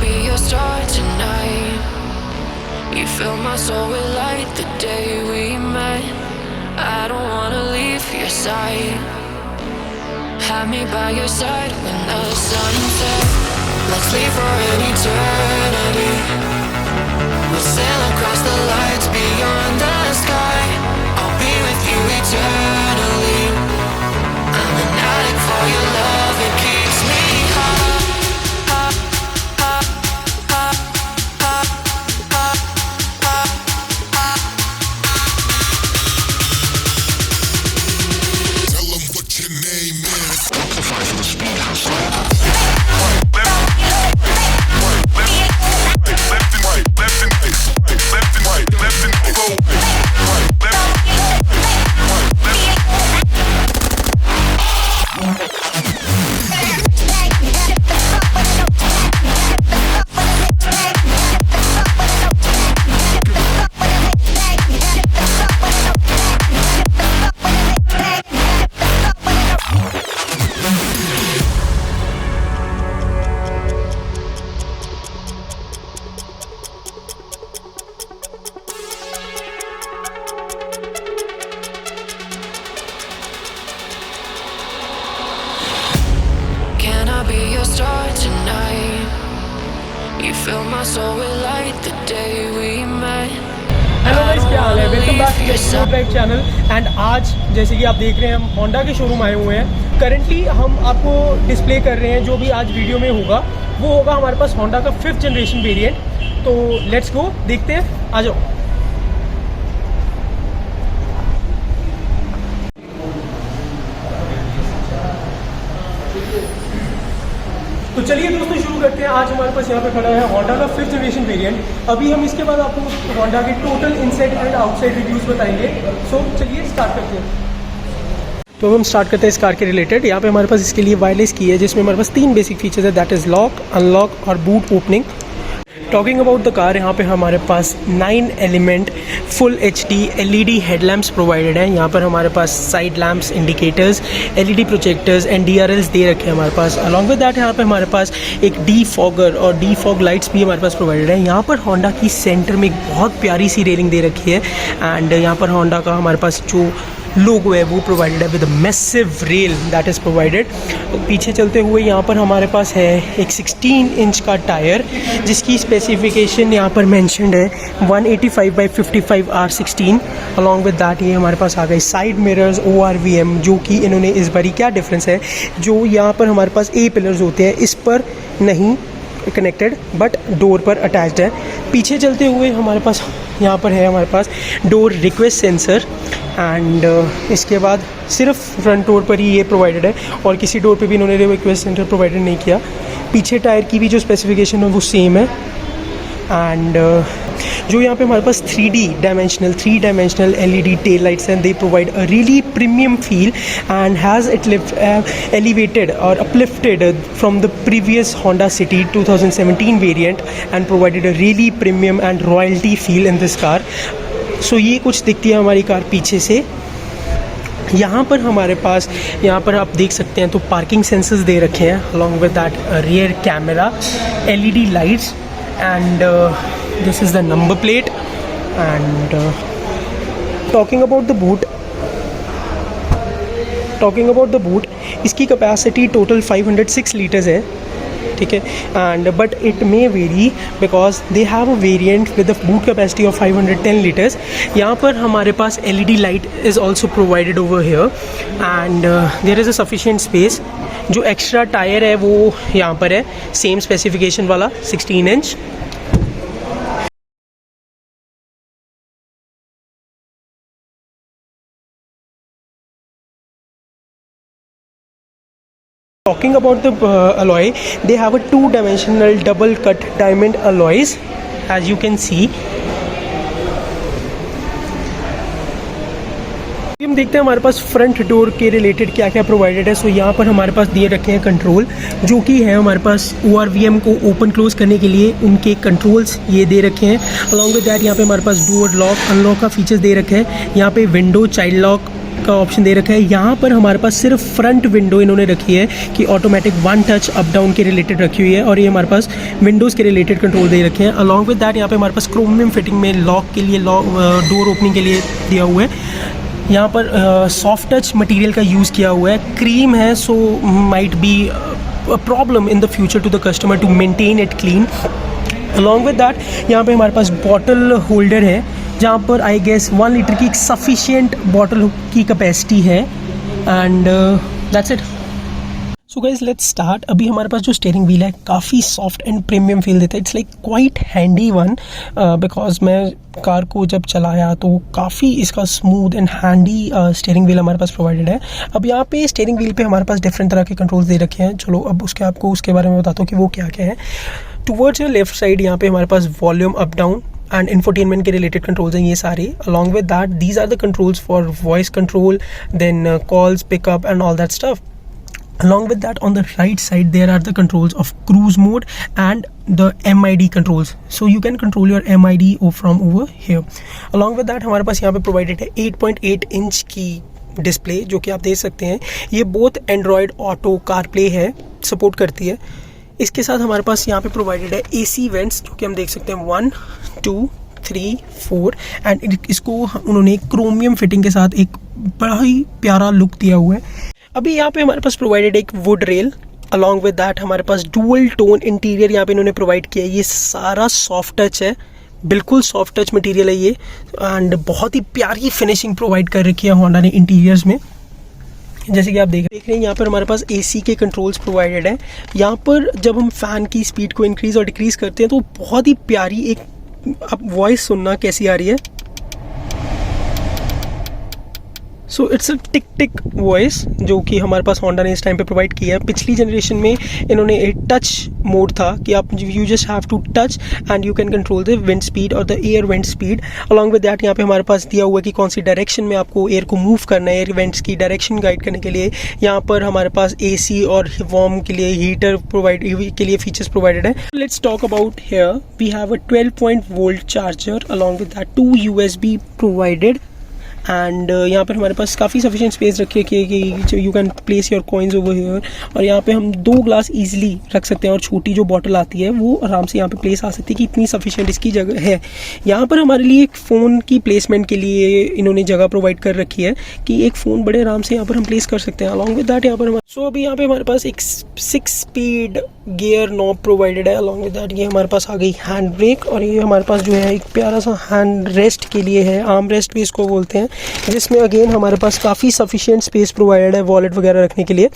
be your star tonight? You fill my soul with light the day we met. I don't wanna leave your side. Have me by your side when the sun sets. Let's leave for an eternity. We'll sail across the lights beyond the sky. I'll be with you eternally. I'm an addict for your love, it keeps me high. Tell them what your name is. Amplify for the speed house. Can I be your star tonight? You fill my soul with light the day we met. Hello guys, क्या हाल है? Welcome back to the drive channel. And आज जैसे कि आप देख रहे हैं, हम होंडा के शोरूम आए हुए हैं। करंटली हम आपको डिस्प्ले कर रहे हैं जो भी आज वीडियो में होगा वो होगा हमारे पास होंडा का 5th जनरेशन वेरिएंट। तो लेट्स गो, देखते हैं, आ जाओ। तो चलिए दोस्तों, शुरू करते हैं। आज हमारे पास यहाँ पे खड़ा है होंडा का 5th जनरेशन वेरिएंट। अभी हम इसके बाद आपको होंडा के total inside and outside reviews बताएंगे। सो चलिए स्टार्ट करते हैं। तो अब हम स्टार्ट करते हैं इस कार के रिलेटेड। यहाँ पे हमारे पास इसके लिए वायरलेस की है, जिसमें हमारे पास 3 बेसिक फीचर्स है, दैट इज़ लॉक, अनलॉक और boot opening. Talking about the car, यहाँ पे हमारे पास 9 element full HD LED headlamps provided हैं। यहाँ पर हमारे पास side lamps, indicators, LED projectors and DRLs दे रखे हैं हमारे पास। अलॉन्ग विद दैट यहाँ पे हमारे पास एक डीफॉगर और डीफॉग लाइट्स भी हमारे पास प्रोवाइडेड है। यहाँ पर होंडा की सेंटर में एक बहुत प्यारी सी रेलिंग दे रखी है एंड यहाँ पर होंडा का हमारे पास जो लोगो है वो प्रोवाइडेड है with massive rail that is provided. पीछे चलते हुए यहाँ पर हमारे पास है एक 16 इंच का टायर, जिसकी स्पेसिफिकेशन यहाँ पर मेंशन्ड है 185/55 R16। अलॉन्ग विद दैट ये हमारे पास आ गए साइड मिरर्स ORVM, जो कि इन्होंने इस बारी क्या डिफरेंस है, जो यहाँ पर हमारे पास A पिलर्स होते हैं इस पर नहीं कनेक्टेड बट डोर पर अटैच्ड है। पीछे चलते हुए हमारे पास यहाँ पर है हमारे पास डोर रिक्वेस्ट सेंसर एंड इसके बाद सिर्फ फ्रंट डोर पर ही ये प्रोवाइडेड है और किसी डोर पे भी इन्होंने रिक्वेस्ट सेंसर प्रोवाइडेड नहीं किया। पीछे टायर की भी जो स्पेसिफिकेशन है वो सेम है एंड जो यहाँ पे हमारे पास 3 dimensional LED tail lights and they provide a really premium feel and has it elevated or uplifted from the previous Honda City 2017 variant and provided a really premium and royalty feel in this car. So ये कुछ दिखती है हमारी car पीछे से। यहाँ पर हमारे पास, यहाँ पर आप देख सकते हैं तो पार्किंग सेंसर्स दे रखे हैं along with that rear camera, LED lights and this is the number plate and talking about the boot, इसकी कैपेसिटी टोटल 506 लीटर्स है, ठीक है। And but it may very because they have a variant with the boot capacity of 510 litres. यहाँ पर हमारे पास LED light is also provided over here and there is a sufficient space. जो extra tyre है वो यहाँ पर है, सेम स्पेसिफिकेशन वाला 16 inch. Talking about the alloy, they have a 2-dimensional double cut diamond alloys, as you can see. हम देखते हैं हमारे पास फ्रंट डोर के रिलेटेड क्या क्या प्रोवाइडेड है। सो यहाँ पर हमारे पास दिए रखे हैं कंट्रोल, जो कि है हमारे पास ORVM को ओपन क्लोज करने के लिए उनके कंट्रोल्स ये दे रखे हैं। अलॉन्ग विद दैट यहाँ पे हमारे पास डोर लॉक अनलॉक का फीचर्स दे रखे हैं। यहाँ पे विंडो चाइल्ड लॉक का ऑप्शन दे रखा है। यहाँ पर हमारे पास सिर्फ फ्रंट विंडो इन्होंने रखी है कि automatic one touch up down के रिलेटेड रखी हुई है, और ये हमारे पास विंडोज़ के रिलेटेड कंट्रोल दे रखे हैं। अलॉन्ग विद दैट यहाँ पे हमारे पास क्रोमियम फिटिंग में लॉक के लिए डोर ओपनिंग के लिए दिया हुआ है। यहाँ पर सॉफ्ट टच मटेरियल का यूज़ किया हुआ है, क्रीम है, so might be a problem in the future to the customer to maintain it clean. Along with that यहाँ पे हमारे पास बॉटल होल्डर है, जहाँ पर आई गेस 1 लीटर की एक सफिशिएंट बॉटल की कैपेसिटी है, and that's it. So guys let's start. अभी हमारे पास जो स्टीयरिंग व्हील है काफ़ी सॉफ्ट एंड प्रीमियम फील देता है। It's like quite handy one, because मैं कार को जब चलाया तो काफ़ी इसका smooth and handy steering wheel हमारे पास प्रोवाइडेड है। अब यहाँ पे स्टीयरिंग व्हील पे हमारे पास डिफरेंट तरह के कंट्रोल्स दे रखे हैं। चलो अब आपको उसके बारे में बताता हूँ कि वो क्या क्या है। टुवर्ड्स योर लेफ्ट साइड यहाँ पे हमारे पास volume up down and infotainment के रिलेटेड कंट्रोल्स हैं ये सारे। Along with that these are the controls for voice control, then calls, pickup and all that stuff. Along with that, on the right side there are the controls of cruise mode and the MID controls, so you can control your MID from over here. Along with that हमारे पास यहाँ पे provided है 8.8 inch की display, जो कि आप देख सकते हैं ये बोथ एंड्रॉयड ऑटो कारप्ले है, सपोर्ट करती है। इसके साथ हमारे पास यहाँ पे प्रोवाइडेड है AC वेंट्स, जो कि हम देख सकते हैं 1 2 3 4, एंड इसको उन्होंने क्रोमियम फिटिंग के साथ एक बड़ा ही प्यारा लुक दिया हुआ है। अभी यहाँ पे हमारे पास प्रोवाइडेड एक would rail, along with that हमारे पास डुअल टोन इंटीरियर यहाँ पे इन्होंने प्रोवाइड किया है। ये सारा सॉफ्ट टच है, बिल्कुल सॉफ्ट टच मटेरियल है ये, एंड बहुत ही प्यारी फिनिशिंग प्रोवाइड कर रखी है होंडा ने इंटीरियर्स में। जैसे कि आप देख रहे हैं यहाँ पर हमारे पास AC के कंट्रोल्स प्रोवाइडेड है। यहाँ पर जब हम फ़ैन की स्पीड को इंक्रीज़ और डिक्रीज़ करते हैं तो बहुत ही प्यारी एक आप वॉइस सुनना कैसी आ रही है। So it's a tick tick voice, जो कि हमारे पास होंडा ने इस टाइम पे प्रोवाइड किया है। पिछली जनरेशन में इन्होंने एक टच मोड था कि आप you just have to touch and you can control the wind speed और the air wind speed. Along with that यहाँ पे हमारे पास दिया हुआ है कि कौन सी डायरेक्शन में आपको एयर को मूव करना है, एयर वेंट्स की डायरेक्शन गाइड करने के लिए। यहाँ पर हमारे पास AC और वार्म के लिए हीटर प्रोवाइड के लिए फीचर्स प्रोवाइडेड है। Let's talk about here we have a 12 volt charger, along with that 2 USB provided, and यहाँ पर हमारे पास काफ़ी सफिशिएंट स्पेस रखी है कि you can place your coins over here. और यहाँ पे हम 2 ग्लास इजीली रख सकते हैं, और छोटी जो बॉटल आती है वो आराम से यहाँ पे प्लेस आ सकती है कि इतनी सफिशिएंट इसकी जगह है। यहाँ पर हमारे लिए एक फ़ोन की प्लेसमेंट के लिए इन्होंने जगह प्रोवाइड कर रखी है कि एक फ़ोन बड़े आराम से यहाँ पर हम प्लेस कर सकते हैं। अलॉन्ग विद दैट यहाँ पर अभी यहाँ पे हमारे पास एक 6 स्पीड गियर नॉब प्रोवाइडेड है। अलॉन्ग विद दैट ये हमारे पास आ गई हैंड ब्रेक, और ये हमारे पास जो है एक प्यारा सा हैंड रेस्ट के लिए है, आर्म रेस्ट भी इसको बोलते हैं, जिसमें अगेन हमारे पास काफ़ी सफिशिएंट स्पेस प्रोवाइडेड है वॉलेट वगैरह रखने के लिए।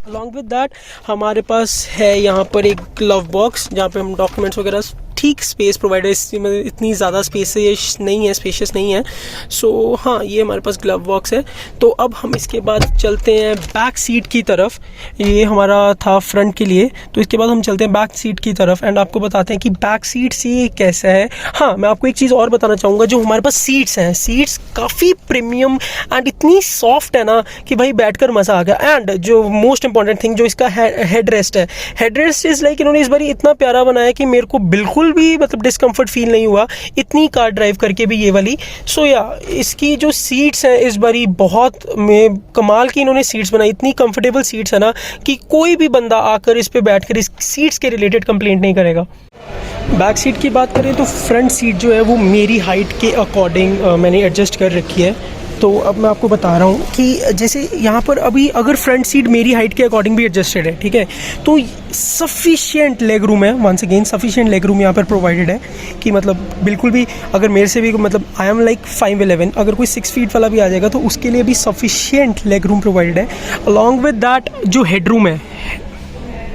अलॉन्ग विद दैट हमारे पास है यहाँ पर एक ग्लव बॉक्स, जहाँ पे हम डॉक्यूमेंट्स वगैरह ठीक स्पेस प्रोवाइड है, इसमें इतनी ज़्यादा स्पेस नहीं है, स्पेशियस नहीं है। सो हाँ, ये हमारे पास ग्लव बॉक्स है। तो अब हम इसके बाद चलते हैं बैक सीट की तरफ। ये हमारा था फ्रंट के लिए, तो इसके बाद हम चलते हैं बैक सीट की तरफ एंड आपको बताते हैं कि बैक सीट से कैसा है। हाँ, मैं आपको एक चीज़ और बताना चाहूँगा, जो हमारे पास सीट्स हैं, सीट्स काफ़ी प्रीमियम एंड इतनी सॉफ्ट है ना कि भाई बैठकर मज़ा आ गया। एंड जो मोस्ट इंपॉर्टेंट थिंग जो इसका हेड रेस्ट है, हेड रेस्ट इज़ लाइक इन्होंने इस बार इतना प्यारा बनाया कि मेरे को बिल्कुल भी मतलब डिस्कम्फर्ट फील नहीं हुआ इतनी कार ड्राइव करके भी ये वाली। सो या इसकी जो सीट्स हैं इस बारी बहुत में कमाल की इन्होंने सीट्स बनाई, इतनी कंफर्टेबल सीट्स है ना कि कोई भी बंदा आकर इस पे बैठकर इस सीट्स के रिलेटेड कंप्लेंट नहीं करेगा। बैक सीट की बात करें तो फ्रंट सीट जो है वो मेरी हाइट के अकॉर्डिंग मैंने एडजस्ट कर रखी है। तो अब मैं आपको बता रहा हूँ कि जैसे यहाँ पर अभी अगर फ्रंट सीट मेरी हाइट के अकॉर्डिंग भी एडजस्टेड है, ठीक है, तो सफिशिएंट लेग रूम है। Once again sufficient leg room यहाँ पर प्रोवाइडेड है कि मतलब बिल्कुल भी अगर मेरे से भी मतलब आई एम लाइक 5'11", अगर कोई 6 फीट वाला भी आ जाएगा तो उसके लिए भी सफिशिएंट लेग रूम प्रोवाइडेड है। अलॉन्ग विद दैट जो हेड रूम है,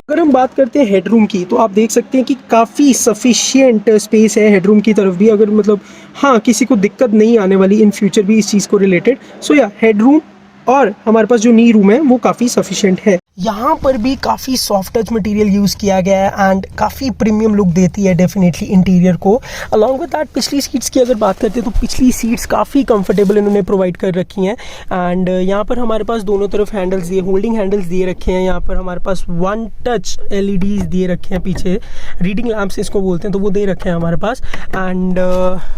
अगर हम बात करते हैं हेडरूम की, तो आप देख सकते हैं कि काफ़ी सफिशिएंट स्पेस है हेडरूम की तरफ भी, अगर मतलब हाँ किसी को दिक्कत नहीं आने वाली इन फ्यूचर भी इस चीज़ को रिलेटेड। सो या हेडरूम और हमारे पास जो नी रूम है वो काफ़ी सफिशिएंट है। यहाँ पर भी काफ़ी सॉफ्ट टच मटेरियल यूज़ किया गया है एंड काफ़ी प्रीमियम लुक देती है डेफिनेटली इंटीरियर को। अलॉन्ग विद दैट पिछली सीट्स की अगर बात करते हैं तो पिछली सीट्स काफ़ी कंफर्टेबल इन्होंने प्रोवाइड कर रखी हैं। एंड यहाँ पर हमारे पास दोनों तरफ हैंडल्स दिए, होल्डिंग हैंडल्स दिए रखे हैं। यहाँ पर हमारे पास 1 टच LEDs दिए रखे हैं, पीछे रीडिंग लैम्प्स इसको बोलते हैं, तो वो दे रखे हैं हमारे पास। एंड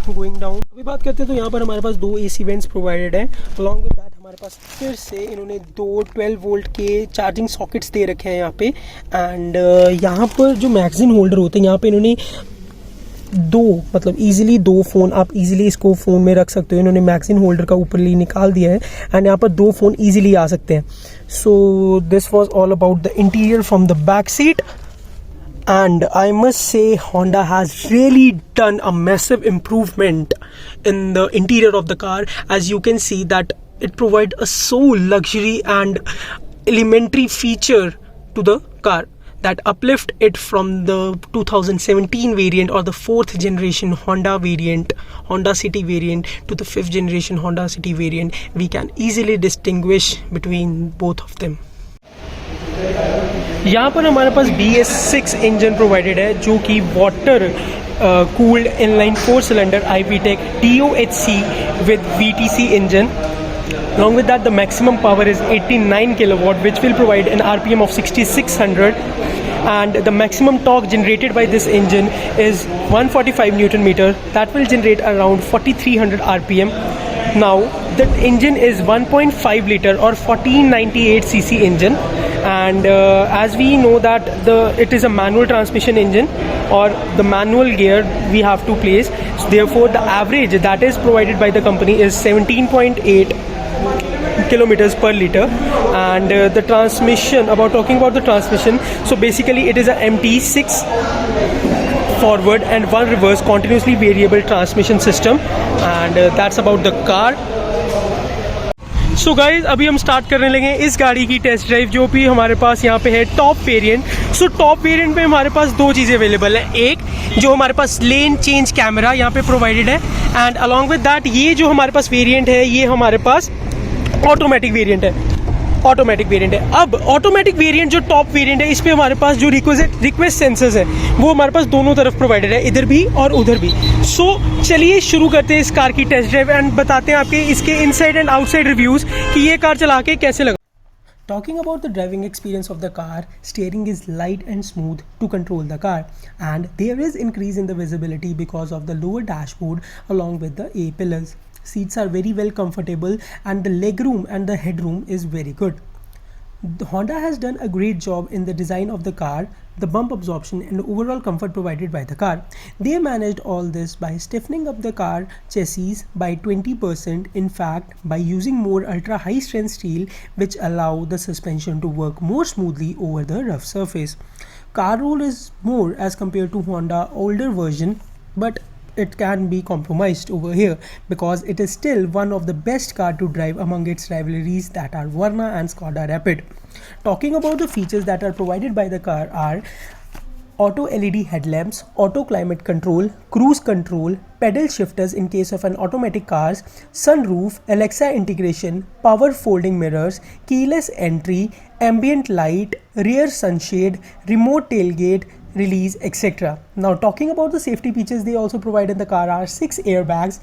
गोइंग डाउन अभी बात करते हैं तो यहाँ पर हमारे पास 2 AC वेंट्स प्रोवाइडेड है। अलॉन्ग विद दैट हमारे पास फिर से इन्होंने दो 12 वोल्ट के चार्जिंग सॉकेट्स दे रखे हैं यहाँ पे। एंड यहाँ पर जो मैगजीन होल्डर होते हैं यहाँ पे इन्होंने दो, मतलब इजीली दो फ़ोन आप इजीली इसको फ़ोन में रख सकते हो। इन्होंने मैगजीन होल्डर का ऊपरली निकाल दिया है एंड यहाँ पर दो फ़ोन इजीली आ सकते हैं। So this was all about the interior from the back seat. And I must say Honda has really done a massive improvement in the interior of the car. As you can see that it provides a so luxury and elementary feature to the car that uplift it from the 2017 variant or the 4th generation Honda variant, Honda City variant, to the 5th generation Honda City variant. We can easily distinguish between both of them. यहाँ पर हमारे पास BS6 engine provided है जो कि water cooled inline 4 cylinder IVTEC DOHC with VTC engine. Along with that, the maximum power is 89 kilowatt, which will provide an RPM of 6600, and the maximum torque generated by this engine is 145 Newton meter. That will generate around 4300 RPM. Now, the engine is 1.5 liter or 1498 cc engine, and as we know that it is a manual transmission engine or the manual gear we have to place. So therefore, the average that is provided by the company is 17.8 kilometers per liter. And the transmission, talking about the transmission, so basically it is a MT6 forward and one reverse continuously variable transmission system. And that's about the car. So guys अभी हम start करने लगे हैं इस गाड़ी की test drive, जो भी हमारे पास यहाँ पे है top variant. So top variant में हमारे पास दो चीज़ें अवेलेबल है। एक जो हमारे पास लेन चेंज कैमरा यहाँ पे प्रोवाइडेड है, एंड अलॉन्ग विद दैट ये जो हमारे पास वेरिएंट है ये हमारे पास ऑटोमेटिक वेरिएंट है। अब ऑटोमेटिक वेरिएंट जो टॉप वेरिएंट है इस पे हमारे पास जो रिक्वेस्ट सेंसर्स है वो हमारे पास दोनों तरफ प्रोवाइडेड है, इधर भी और उधर भी। सो चलिए शुरू करते हैं इस कार की टेस्ट ड्राइव एंड बताते हैं आपके इसके इनसाइड एंड आउटसाइड रिव्यूज कि ये कार चला के कैसे लगा। Talking about the driving experience of the car, steering is light and smooth to control the car, and there is increase in the visibility because of the lower dashboard along with the A-pillars. Seats are very well comfortable and the legroom and the headroom is very good. The Honda has done a great job in the design of the car, the bump absorption and overall comfort provided by the car. They managed all this by stiffening up the car chassis by 20%, in fact by using more ultra high strength steel which allow the suspension to work more smoothly over the rough surface. Car roll is more as compared to Honda older version, but it can be compromised over here because it is still one of the best car to drive among its rivalries that are Verna and Skoda Rapid. Talking about the features that are provided by the car are auto LED headlamps, auto climate control, cruise control, pedal shifters in case of an automatic cars, sunroof, Alexa integration, power folding mirrors, keyless entry, ambient light, rear sunshade, remote tailgate release, etc. Now talking about the safety features they also provide in the car are 6 airbags,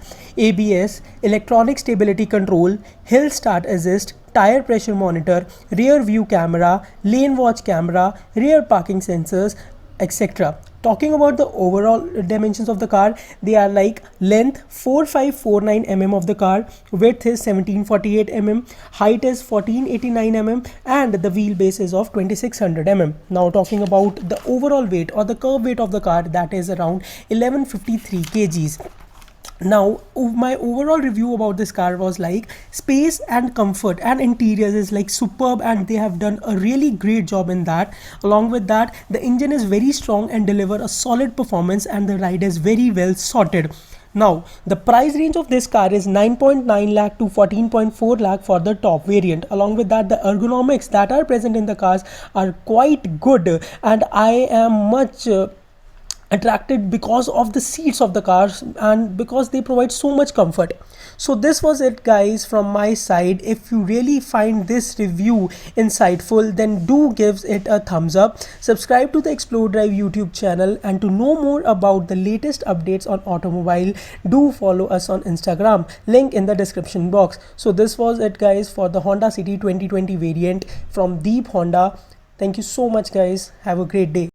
ABS, electronic stability control, hill start assist, tire pressure monitor, rear view camera, lane watch camera, rear parking sensors, etc. Talking about the overall dimensions of the car, they are like length 4549 mm of the car, width is 1748 mm, height is 1489 mm, and the wheelbase is of 2600 mm. Now talking about the overall weight or the curb weight of the car, that is around 1153 kgs. Now my overall review about this car was like space and comfort and interiors is like superb, and they have done a really great job in that. Along with that, the engine is very strong and deliver a solid performance, and the ride is very well sorted. Now the price range of this car is 9.9 lakh to 14.4 lakh for the top variant. Along with that, the ergonomics that are present in the cars are quite good, and I am much attracted because of the seats of the cars and because they provide so much comfort. So this was it guys from my side. If you really find this review insightful, then do give it a thumbs up, subscribe to the Explore Drive YouTube channel, and to know more about the latest updates on automobile, do follow us on Instagram, link in the description box. So this was it guys for the Honda City 2020 variant from Deep Honda. Thank you so much guys, have a great day.